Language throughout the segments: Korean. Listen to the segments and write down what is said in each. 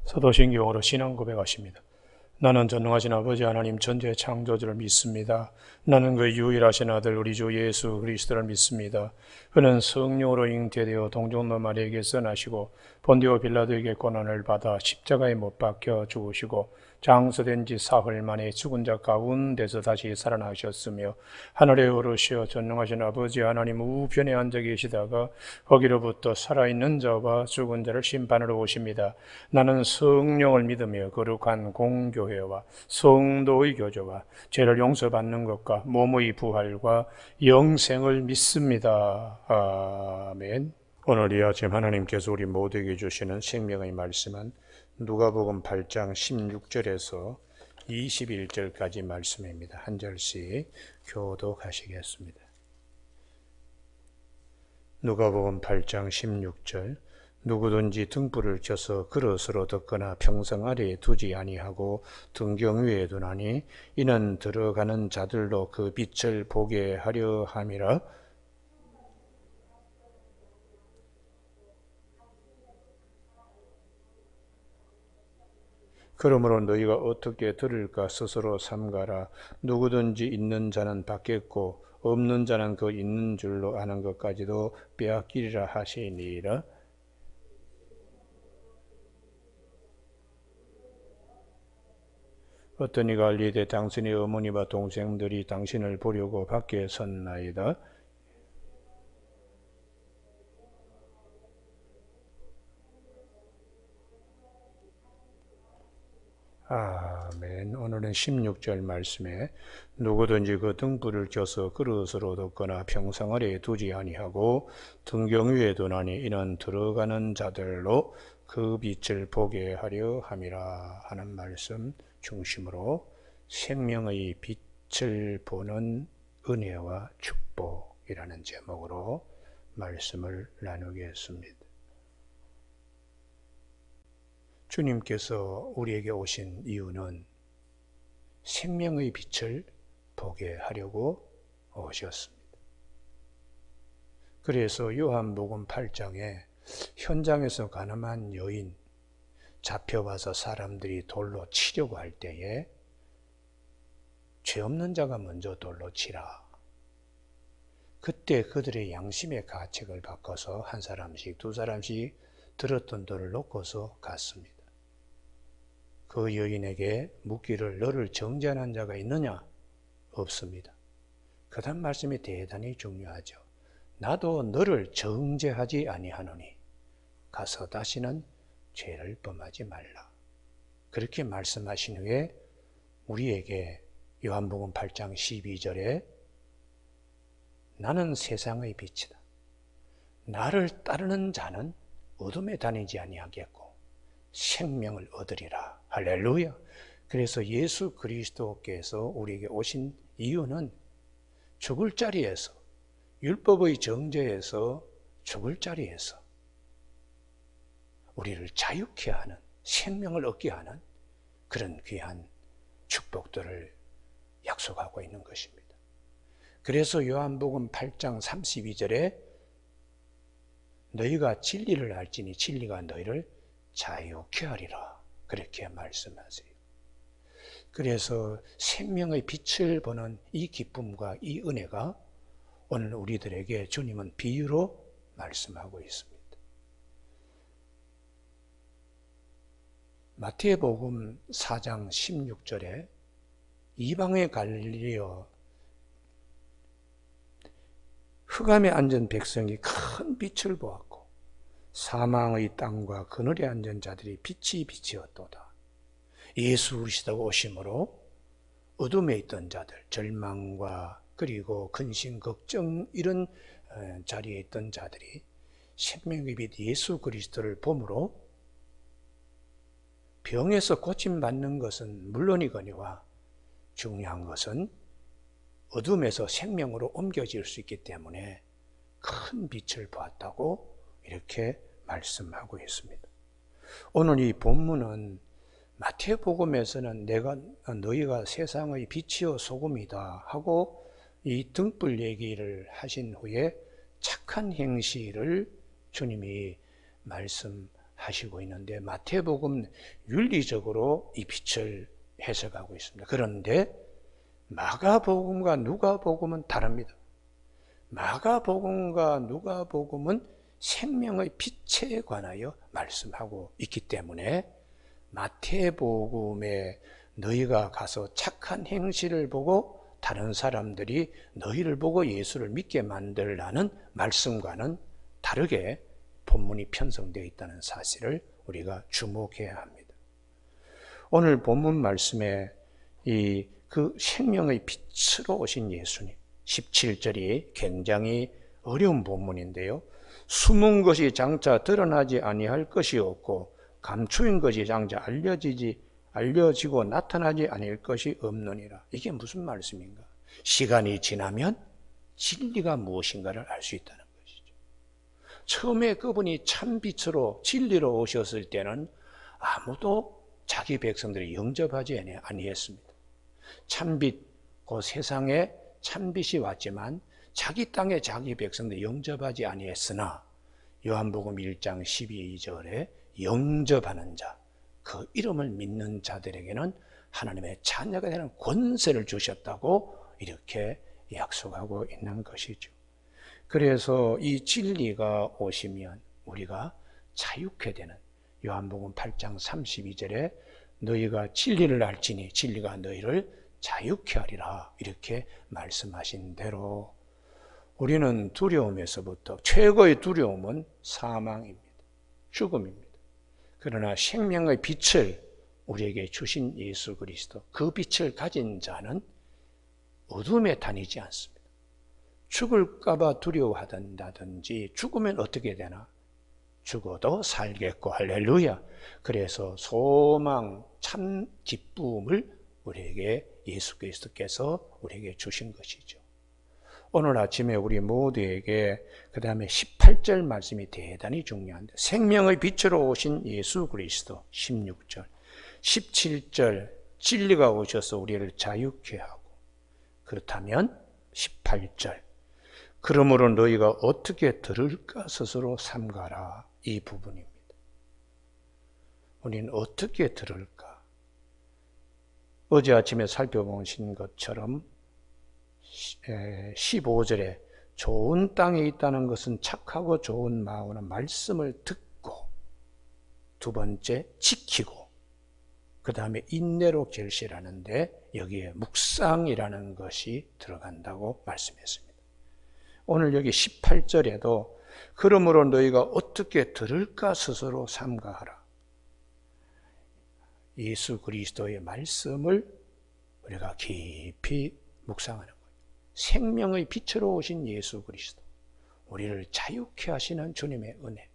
사도신경으로 신앙 고백하십니다. 나는 전능하신 아버지 하나님 전지의 창조주를 믿습니다. 나는 그 유일하신 아들 우리 주 예수 그리스도를 믿습니다. 그는 성령으로 잉태되어 동정노 마리아에게서 나시고 본디오 빌라도에게 고난을 받아 십자가에 못 박혀 죽으시고 장서된 지 사흘 만에 죽은 자 가운데서 다시 살아나셨으며 하늘에 오르시어 전능하신 아버지 하나님 우편에 앉아 계시다가 거기로부터 살아있는 자와 죽은 자를 심판하러 오십니다. 나는 성령을 믿으며 거룩한 공교회와 성도의 교제와 죄를 용서받는 것과 몸의 부활과 영생을 믿습니다. 아멘. 오늘 이 아침 하나님께서 우리 모두에게 주시는 생명의 말씀은 누가복음 8장 16절에서 21절까지 말씀입니다. 한 절씩 교독하시겠습니다. 누가복음 8장 16절 누구든지 등불을 켜서 그릇으로 덮거나 평상 아래에 두지 아니하고 등경 위에 두나니 이는 들어가는 자들로 그 빛을 보게 하려 함이라. 그러므로 너희가 어떻게 들을까 스스로 삼가라. 누구든지 있는 자는 받겠고 없는 자는 그 있는 줄로 아는 것까지도 빼앗기리라 하시니라. 어떤 이가 알리되 당신의 어머니와 동생들이 당신을 보려고 밖에 섰나이다. 아멘. 오늘은 16절 말씀에 누구든지 그 등불을 켜서 그릇으로 덮거나 평상 아래에 두지 아니하고 등경 위에 두나니 이는 들어가는 자들로 그 빛을 보게 하려 함이라 하는 말씀 중심으로 생명의 빛을 보는 은혜와 축복이라는 제목으로 말씀을 나누겠습니다. 주님께서 우리에게 오신 이유는 생명의 빛을 보게 하려고 오셨습니다. 그래서 요한복음 8장에 현장에서 가늠한 여인 잡혀와서 사람들이 돌로 치려고 할 때에 죄 없는 자가 먼저 돌로 치라. 그때 그들의 양심의 가책을 바꿔서 한 사람씩 두 사람씩 들었던 돌을 놓고서 갔습니다. 그 여인에게 묻기를 너를 정죄한 자가 있느냐? 없습니다. 그 다음 말씀이 대단히 중요하죠. 나도 너를 정죄하지 아니하노니 가서 다시는 죄를 범하지 말라. 그렇게 말씀하신 후에 우리에게 요한복음 8장 12절에 나는 세상의 빛이다. 나를 따르는 자는 어둠에 다니지 아니하겠고 생명을 얻으리라. 할렐루야. 그래서 예수 그리스도께서 우리에게 오신 이유는 죽을 자리에서, 율법의 정죄에서 죽을 자리에서 우리를 자유케 하는, 생명을 얻게 하는 그런 귀한 축복들을 약속하고 있는 것입니다. 그래서 요한복음 8장 32절에 너희가 진리를 알지니 진리가 너희를 자유케 하리라. 그렇게 말씀하세요. 그래서 생명의 빛을 보는 이 기쁨과 이 은혜가 오늘 우리들에게 주님은 비유로 말씀하고 있습니다. 마태복음 4장 16절에 이방의 갈릴리여 흑암에 앉은 백성이 큰 빛을 보았고 사망의 땅과 그늘에 앉은 자들이 빛이 비치었도다. 예수 그리스도가 오심으로 어둠에 있던 자들, 절망과 그리고 근심, 걱정 이런 자리에 있던 자들이 생명의 빛 예수 그리스도를 봄으로 병에서 고침받는 것은 물론이거니와 중요한 것은 어둠에서 생명으로 옮겨질 수 있기 때문에 큰 빛을 보았다고 이렇게 말씀하고 있습니다. 오늘 이 본문은 마태복음에서는 너희가 세상의 빛이요 소금이다 하고 이 등불 얘기를 하신 후에 착한 행실을 주님이 말씀하신 하시고 있는데 마태복음 윤리적으로 이 빛을 해석하고 있습니다. 그런데 마가복음과 누가복음은 다릅니다. 마가복음과 누가복음은 생명의 빛에 관하여 말씀하고 있기 때문에 마태복음에 너희가 가서 착한 행실을 보고 다른 사람들이 너희를 보고 예수를 믿게 만들라는 말씀과는 다르게 본문이 편성되어 있다는 사실을 우리가 주목해야 합니다. 오늘 본문 말씀에 그 생명의 빛으로 오신 예수님 17절이 굉장히 어려운 본문인데요. 숨은 것이 장차 드러나지 아니할 것이 없고 감추인 것이 장차 알려지고 나타나지 아닐 것이 없느니라. 이게 무슨 말씀인가? 시간이 지나면 진리가 무엇인가를 알 수 있다는 것이죠. 처음에 그분이 참빛으로 진리로 오셨을 때는 아무도 자기 백성들이 영접하지 아니했습니다. 참빛, 그 세상에 참빛이 왔지만 자기 땅에 자기 백성들이 영접하지 아니했으나 요한복음 1장 12절에 영접하는 자, 그 이름을 믿는 자들에게는 하나님의 자녀가 되는 권세를 주셨다고 이렇게 약속하고 있는 것이죠. 그래서 이 진리가 오시면 우리가 자유케 되는 요한복음 8장 32절에 너희가 진리를 알지니 진리가 너희를 자유케 하리라 이렇게 말씀하신 대로 우리는 두려움에서부터 최고의 두려움은 사망입니다. 죽음입니다. 그러나 생명의 빛을 우리에게 주신 예수 그리스도, 그 빛을 가진 자는 어둠에 다니지 않습니다. 죽을까 봐 두려워한다든지 죽으면 어떻게 되나? 죽어도 살겠고 할렐루야. 그래서 소망, 참 기쁨을 우리에게 예수 그리스도께서 우리에게 주신 것이죠. 오늘 아침에 우리 모두에게 그 다음에 18절 말씀이 대단히 중요한데 생명의 빛으로 오신 예수 그리스도 16절 17절 진리가 오셔서 우리를 자유케 하고 그렇다면 18절 그러므로 너희가 어떻게 들을까 스스로 삼가라 이 부분입니다. 우리는 어떻게 들을까? 어제 아침에 살펴보신 것처럼 15절에 좋은 땅에 있다는 것은 착하고 좋은 마음으로 말씀을 듣고 두 번째 지키고 그 다음에 인내로 결실하는데 여기에 묵상이라는 것이 들어간다고 말씀했습니다. 오늘 여기 18절에도 그러므로 너희가 어떻게 들을까 스스로 삼가하라. 예수 그리스도의 말씀을 우리가 깊이 묵상하는 거예요. 생명의 빛으로 오신 예수 그리스도, 우리를 자유케 하시는 주님의 은혜,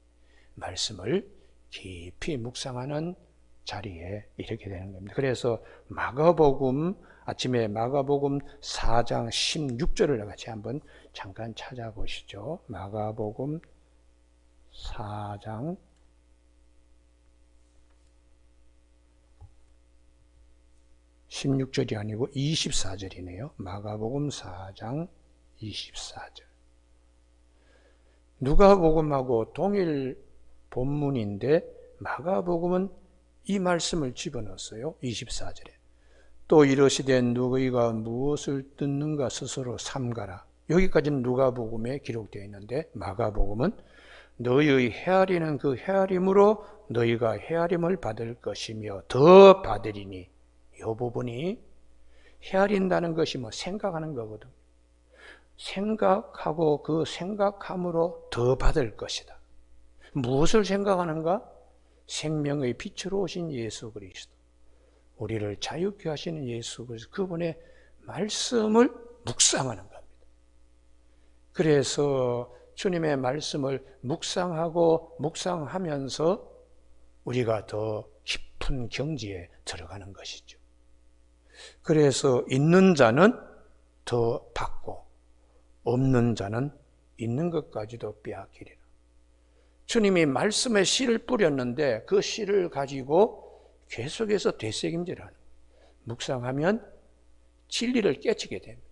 말씀을 깊이 묵상하는 자리에 이르게 되는 겁니다. 그래서 마가복음, 아침에 마가복음 4장 16절을 같이 한번 잠깐 찾아보시죠. 마가복음 4장 16절이 아니고 24절이네요. 마가복음 4장 24절. 누가복음하고 동일 본문인데 마가복음은 이 말씀을 집어넣었어요. 24절에. 또 이르시되 너희가 무엇을 듣는가 스스로 삼가라. 여기까지는 누가복음에 기록되어 있는데 마가복음은 너희의 헤아리는 그 헤아림으로 너희가 헤아림을 받을 것이며 더 받으리니 이 부분이 헤아린다는 것이 생각하는 거거든. 생각하고 그 생각함으로 더 받을 것이다. 무엇을 생각하는가? 생명의 빛으로 오신 예수 그리스도, 우리를 자유케 하시는 예수 그리스도, 그분의 말씀을 묵상하는 겁니다. 그래서 주님의 말씀을 묵상하면서 우리가 더 깊은 경지에 들어가는 것이죠. 그래서 있는 자는 더 받고 없는 자는 있는 것까지도 빼앗기리라. 주님이 말씀에 씨를 뿌렸는데 그 씨를 가지고 계속해서 되새김질하는 거예요. 묵상하면 진리를 깨치게 됩니다.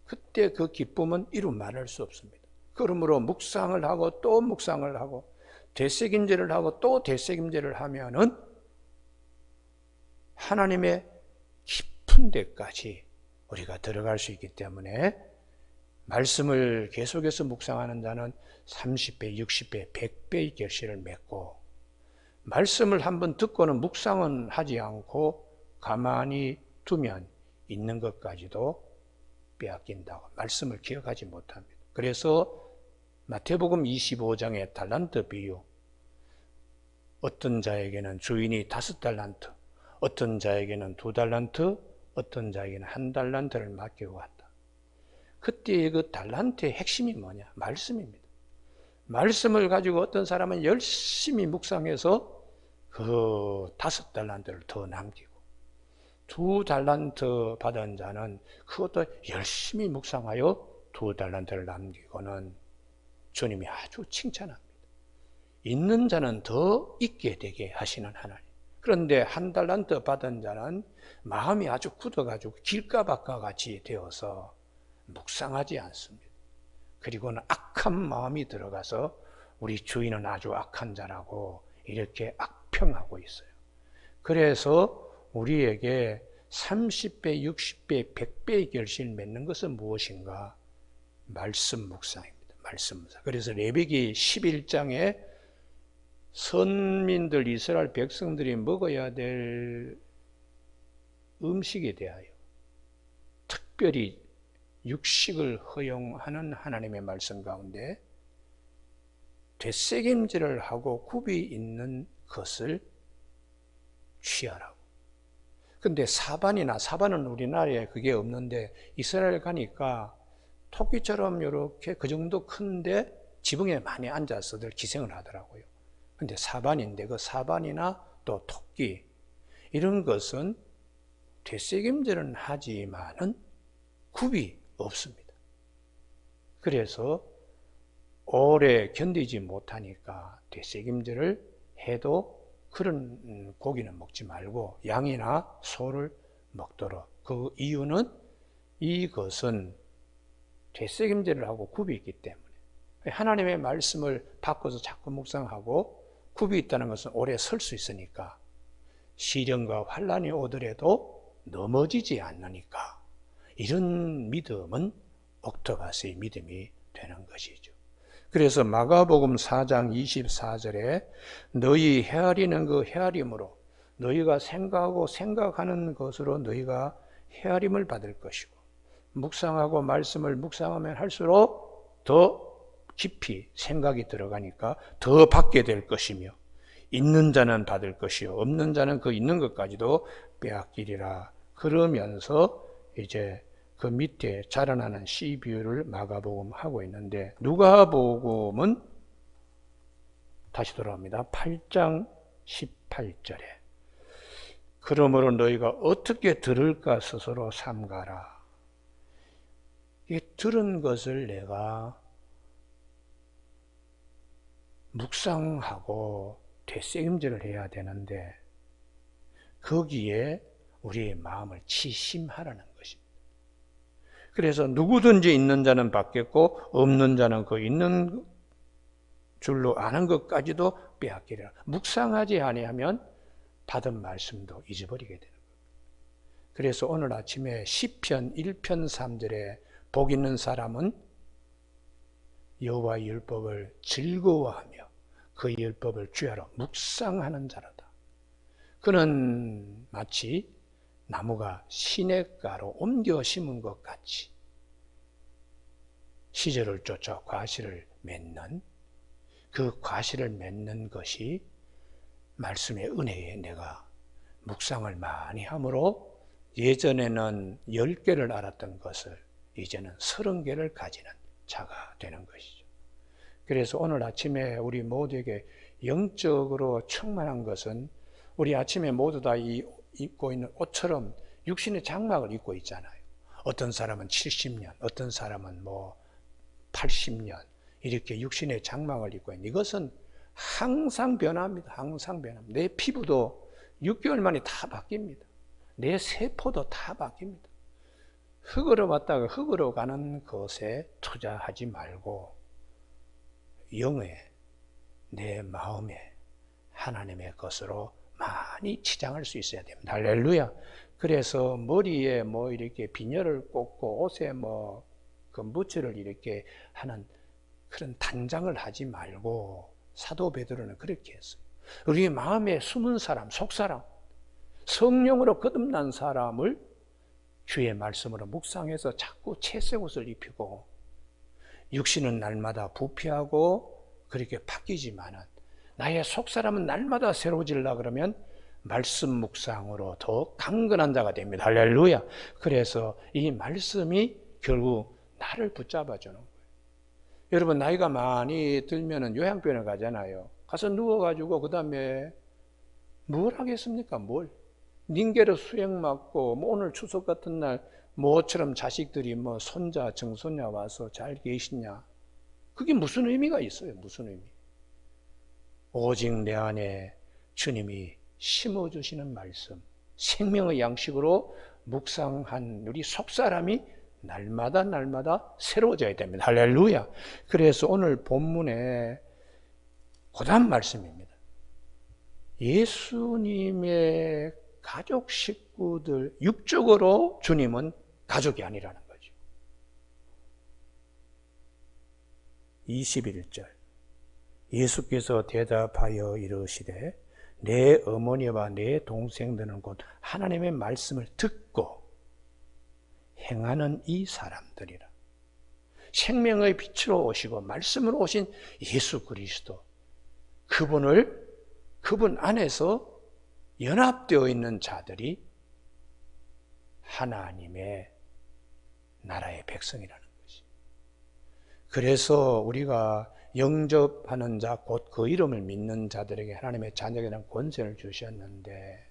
그때 그 기쁨은 이루 말할 수 없습니다. 그러므로 묵상을 하고 또 묵상을 하고 되새김질을 하고 또 되새김질을 하면은 하나님의 깊은 데까지 우리가 들어갈 수 있기 때문에 말씀을 계속해서 묵상하는 자는 30배, 60배, 100배의 결실을 맺고, 말씀을 한번 듣고는 묵상은 하지 않고 가만히 두면 있는 것까지도 빼앗긴다고, 말씀을 기억하지 못합니다. 그래서 마태복음 25장의 달란트 비유, 어떤 자에게는 주인이 5달란트, 어떤 자에게는 2달란트, 어떤 자에게는 1달란트를 맡기고 갔다. 그때의 그 달란트의 핵심이 뭐냐? 말씀입니다. 말씀을 가지고 어떤 사람은 열심히 묵상해서 그 5달란트를 더 남기고, 2달란트 받은 자는 그것도 열심히 묵상하여 2달란트를 남기고는 주님이 아주 칭찬합니다. 있는 자는 더 있게 되게 하시는 하나님. 그런데 1달란트 받은 자는 마음이 아주 굳어가지고 길가밭과 같이 되어서 묵상하지 않습니다. 그리고는 악한 마음이 들어가서 우리 주인은 아주 악한 자라고 이렇게 악평하고 있어요. 그래서 우리에게 30배, 60배, 100배의 결실을 맺는 것은 무엇인가? 말씀 묵상입니다. 말씀 묵상. 그래서 레위기 11장에 선민들, 이스라엘 백성들이 먹어야 될 음식에 대하여 특별히 육식을 허용하는 하나님의 말씀 가운데 되새김질을 하고 굽이 있는 것을 취하라고. 근데 사반은 우리나라에 그게 없는데 이스라엘 가니까 토끼처럼 이렇게 그 정도 큰데 지붕에 많이 앉아서들 기생을 하더라고요. 근데 사반인데 그 사반이나 또 토끼 이런 것은 되새김질은 하지만은 굽이 없습니다. 그래서 오래 견디지 못하니까 되새김질을 해도 그런 고기는 먹지 말고 양이나 소를 먹도록. 그 이유는 이것은 되새김질을 하고 굽이 있기 때문에. 하나님의 말씀을 바꿔서 자꾸 묵상하고 굽이 있다는 것은 오래 설 수 있으니까, 시련과 환난이 오더라도 넘어지지 않으니까, 이런 믿음은 옥토바스의 믿음이 되는 것이죠. 그래서 마가복음 4장 24절에 너희 헤아리는 그 헤아림으로, 너희가 생각하고 생각하는 것으로 너희가 헤아림을 받을 것이고, 묵상하고 말씀을 묵상하면 할수록 더 깊이 생각이 들어가니까 더 받게 될 것이며, 있는 자는 받을 것이요 없는 자는 그 있는 것까지도 빼앗기리라. 그러면서 이제 그 밑에 자라나는 씨 비유를 마가복음 하고 있는데, 누가복음은 다시 돌아옵니다. 8장 18절에 그러므로 너희가 어떻게 들을까 스스로 삼가라. 이 들은 것을 내가 묵상하고 되새김질을 해야 되는데 거기에 우리의 마음을 치심하라는 것입니다. 그래서 누구든지 있는 자는 받겠고 없는 자는 그 있는 줄로 아는 것까지도 빼앗기리라. 묵상하지 아니하면 받은 말씀도 잊어버리게 되는 거예요. 그래서 오늘 아침에 시편 1편 3절에 복 있는 사람은 여호와의 율법을 즐거워하며 그 율법을 주야로 묵상하는 자라다. 그는 마치 나무가 시냇가로 옮겨 심은 것 같이 시절을 쫓아 과실을 맺는, 그 과실을 맺는 것이 말씀의 은혜에 내가 묵상을 많이 함으로 예전에는 10개를 알았던 것을 이제는 30개를 가지는 자가 되는 것이죠. 그래서 오늘 아침에 우리 모두에게 영적으로 충만한 것은, 우리 아침에 모두 다 입고 있는 옷처럼 육신의 장막을 입고 있잖아요. 어떤 사람은 70년, 어떤 사람은 80년 이렇게 육신의 장막을 입고 있는, 이것은 항상 변합니다. 항상 변합니다. 내 피부도 6개월 만에 다 바뀝니다. 내 세포도 다 바뀝니다. 흙으로 왔다가 흙으로 가는 것에 투자하지 말고 영에 내 마음에 하나님의 것으로 많이 치장할 수 있어야 됩니다. 할렐루야. 그래서 머리에 뭐 이렇게 비녀를 꽂고 옷에 뭐 금부치를 이렇게 하는 그런 단장을 하지 말고 사도 베드로는 그렇게 했어요. 우리 마음에 숨은 사람, 속사람, 성령으로 거듭난 사람을 주의 말씀으로 묵상해서 자꾸 채색 옷을 입히고 육신은 날마다 부패하고 그렇게 바뀌지만은 나의 속사람은 날마다 새로워지려 그러면 말씀 묵상으로 더 강건한 자가 됩니다. 할렐루야. 그래서 이 말씀이 결국 나를 붙잡아 주는 거예요. 여러분 나이가 많이 들면은 요양병원에 가잖아요. 가서 누워가지고 그 다음에 뭘 하겠습니까? 뭘? 닌게르 수행 맞고 뭐 오늘 추석 같은 날 모처럼 자식들이 뭐 손자 정손자 와서 잘 계시냐? 그게 무슨 의미가 있어요? 무슨 의미? 오직 내 안에 주님이 심어주시는 말씀, 생명의 양식으로 묵상한 우리 속사람이 날마다 새로워져야 됩니다. 할렐루야. 그래서 오늘 본문에 고단 말씀입니다. 예수님의 가족 식구들, 육적으로 주님은 가족이 아니라는 거죠. 21절 예수께서 대답하여 이르시되 내 어머니와 내 동생들은 곧 하나님의 말씀을 듣고 행하는 이 사람들이라. 생명의 빛으로 오시고 말씀으로 오신 예수 그리스도, 그분 안에서 연합되어 있는 자들이 하나님의 나라의 백성이라는 것이. 그래서 우리가 영접하는 자, 곧 그 이름을 믿는 자들에게 하나님의 자녀에 대한 권세를 주셨는데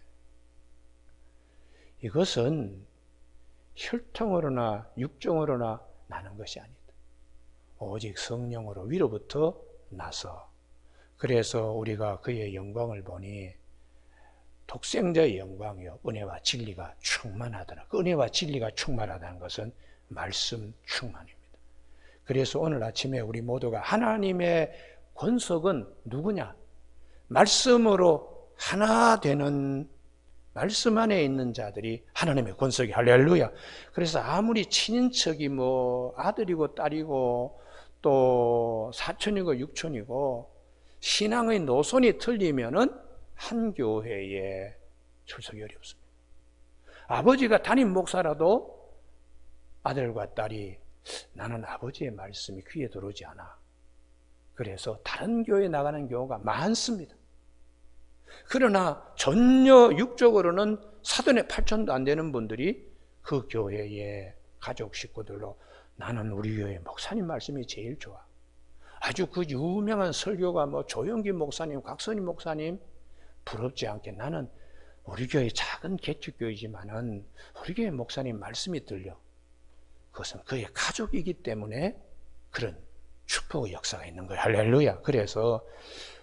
이것은 혈통으로나 육정으로나 나는 것이 아니다. 오직 성령으로 위로부터 나서, 그래서 우리가 그의 영광을 보니 독생자의 영광이요 은혜와 진리가 충만하더라. 그 은혜와 진리가 충만하다는 것은 말씀 충만입니다. 그래서 오늘 아침에 우리 모두가 하나님의 권석은 누구냐? 말씀으로 하나 되는, 말씀 안에 있는 자들이 하나님의 권석이. 할렐루야. 그래서 아무리 친인척이 뭐 아들이고 딸이고 또 사촌이고 육촌이고 신앙의 노선이 틀리면은 한 교회에 출석이 어렵습니다. 아버지가 담임 목사라도 아들과 딸이 나는 아버지의 말씀이 귀에 들어오지 않아. 그래서 다른 교회에 나가는 경우가 많습니다. 그러나 전혀 육적으로는 사돈의 팔촌도 안 되는 분들이 그 교회의 가족 식구들로 나는 우리 교회 목사님 말씀이 제일 좋아. 아주 그 유명한 설교가 뭐 조영기 목사님, 곽선희 목사님 부럽지 않게 나는 우리 교회 작은 개척교회지만은 우리 교회 목사님 말씀이 들려. 그것은 그의 가족이기 때문에 그런 축복의 역사가 있는 거예요. 할렐루야. 그래서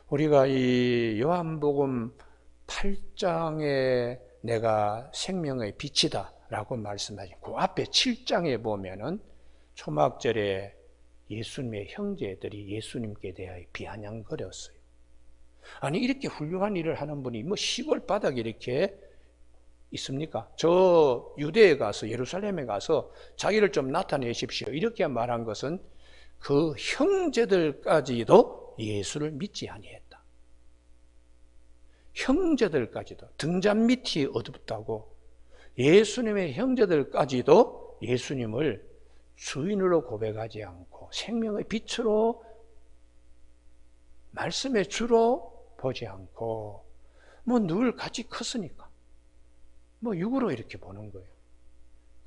우리가 이 요한복음 8장에 내가 생명의 빛이다 라고 말씀하신 그 앞에 7장에 보면은 초막절에 예수님의 형제들이 예수님께 대하여 비아냥거렸어요. 아니 이렇게 훌륭한 일을 하는 분이 뭐 시골 바닥에 이렇게 있습니까? 저 유대에 가서 예루살렘에 가서 자기를 좀 나타내십시오 이렇게 말한 것은 그 형제들까지도 예수를 믿지 아니했다. 형제들까지도 등잔 밑이 어둡다고 예수님의 형제들까지도 예수님을 주인으로 고백하지 않고 생명의 빛으로 말씀의 주로 보지 않고 뭐 늘 같이 컸으니까 뭐 육으로 이렇게 보는 거예요.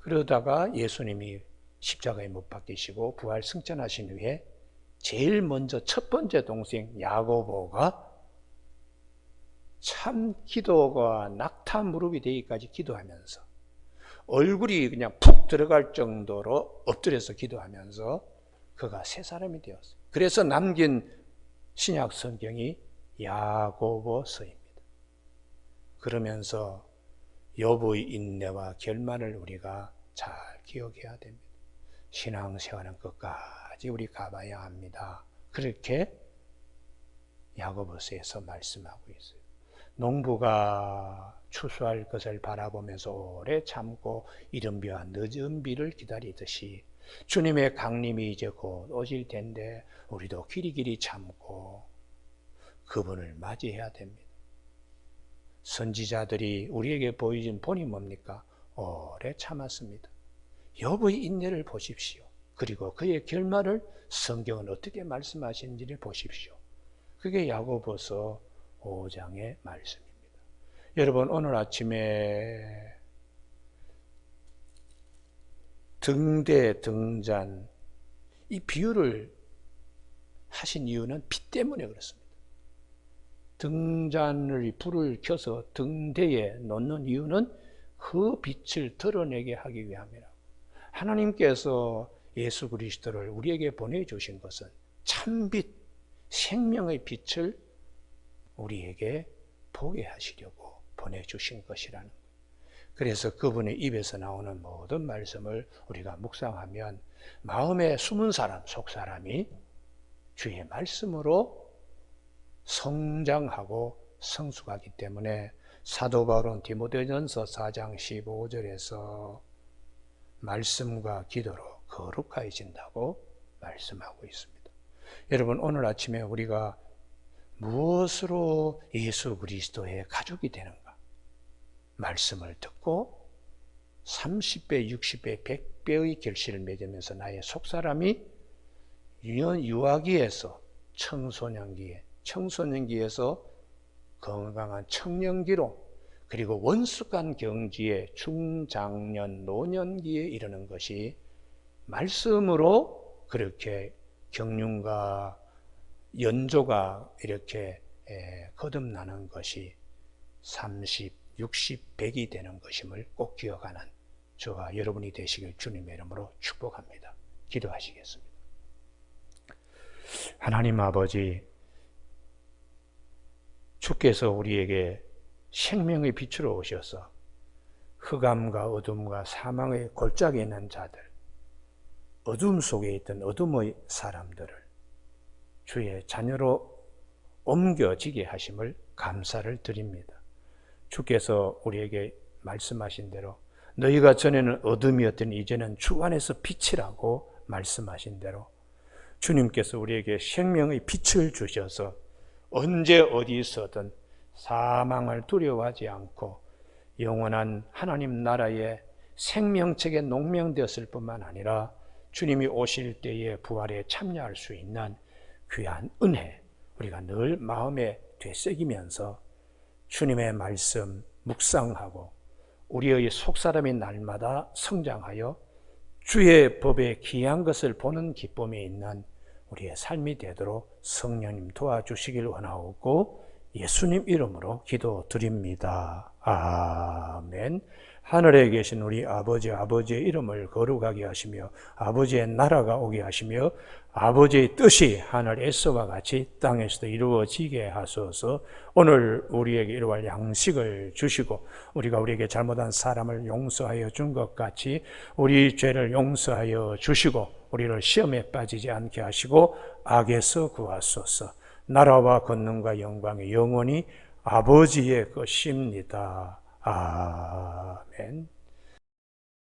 그러다가 예수님이 십자가에 못 박히시고 부활 승천하신 후에 제일 먼저 첫 번째 동생 야고보가 참 기도가 낙타 무릎이 되기까지 기도하면서 얼굴이 그냥 푹 들어갈 정도로 엎드려서 기도하면서 그가 새 사람이 되었어요. 그래서 남긴 신약 성경이 야고보서입니다. 그러면서 욥의 인내와 결말을 우리가 잘 기억해야 됩니다. 신앙생활은 끝까지 우리 가봐야 합니다. 그렇게 야고보서에서 말씀하고 있어요. 농부가 추수할 것을 바라보면서 오래 참고 이른 비와 늦은 비를 기다리듯이 주님의 강림이 이제 곧 오실 텐데 우리도 길이길이 참고 그분을 맞이해야 됩니다. 선지자들이 우리에게 보여준 본이 뭡니까? 오래 참았습니다. 욥의 인내를 보십시오. 그리고 그의 결말을 성경은 어떻게 말씀하시는지를 보십시오. 그게 야고보서 5장의 말씀입니다. 여러분, 오늘 아침에 등대, 등잔, 이 비유를 하신 이유는 비 때문에 그렇습니다. 등잔을 불을 켜서 등대에 놓는 이유는 그 빛을 드러내게 하기 위함이라. 하나님께서 예수 그리스도를 우리에게 보내주신 것은 참빛, 생명의 빛을 우리에게 보게 하시려고 보내주신 것이라는 거예요. 그래서 그분의 입에서 나오는 모든 말씀을 우리가 묵상하면 마음에 숨은 사람, 속 사람이 주의 말씀으로 성장하고 성숙하기 때문에 사도 바울은 디모데전서 4장 15절에서 말씀과 기도로 거룩해진다고 말씀하고 있습니다. 여러분, 오늘 아침에 우리가 무엇으로 예수 그리스도의 가족이 되는가? 말씀을 듣고 30배, 60배, 100배의 결실을 맺으면서 나의 속사람이 유아기에서 청소년기에, 청소년기에서 건강한 청년기로, 그리고 원숙한 경지에 중장년, 노년기에 이르는 것이 말씀으로 그렇게 경륜과 연조가 이렇게 거듭나는 것이 30, 60, 100이 되는 것임을 꼭 기억하는 저와 여러분이 되시길 주님의 이름으로 축복합니다. 기도하시겠습니다. 하나님 아버지, 주께서 우리에게 생명의 빛으로 오셔서 흑암과 어둠과 사망의 골짜기에 있는 자들, 어둠 속에 있던 어둠의 사람들을 주의 자녀로 옮겨지게 하심을 감사를 드립니다. 주께서 우리에게 말씀하신 대로 너희가 전에는 어둠이었더니 이제는 주 안에서 빛이라고 말씀하신 대로 주님께서 우리에게 생명의 빛을 주셔서 언제 어디서든 사망을 두려워하지 않고 영원한 하나님 나라의 생명책에 농명되었을 뿐만 아니라 주님이 오실 때에 부활에 참여할 수 있는 귀한 은혜, 우리가 늘 마음에 되새기면서 주님의 말씀 묵상하고 우리의 속사람이 날마다 성장하여 주의 법에 귀한 것을 보는 기쁨이 있는 우리의 삶이 되도록 성령님 도와주시길 원하옵고 예수님 이름으로 기도드립니다. 아멘. 하늘에 계신 우리 아버지, 아버지의 이름을 거룩하게 하시며 아버지의 나라가 오게 하시며 아버지의 뜻이 하늘에서와 같이 땅에서도 이루어지게 하소서. 오늘 우리에게 이루어갈 양식을 주시고 우리에게 잘못한 사람을 용서하여 준 것 같이 우리 죄를 용서하여 주시고 우리를 시험에 빠지지 않게 하시고 악에서 구하소서. 나라와 권능과 영광이 영원히 아버지의 것입니다. 아멘.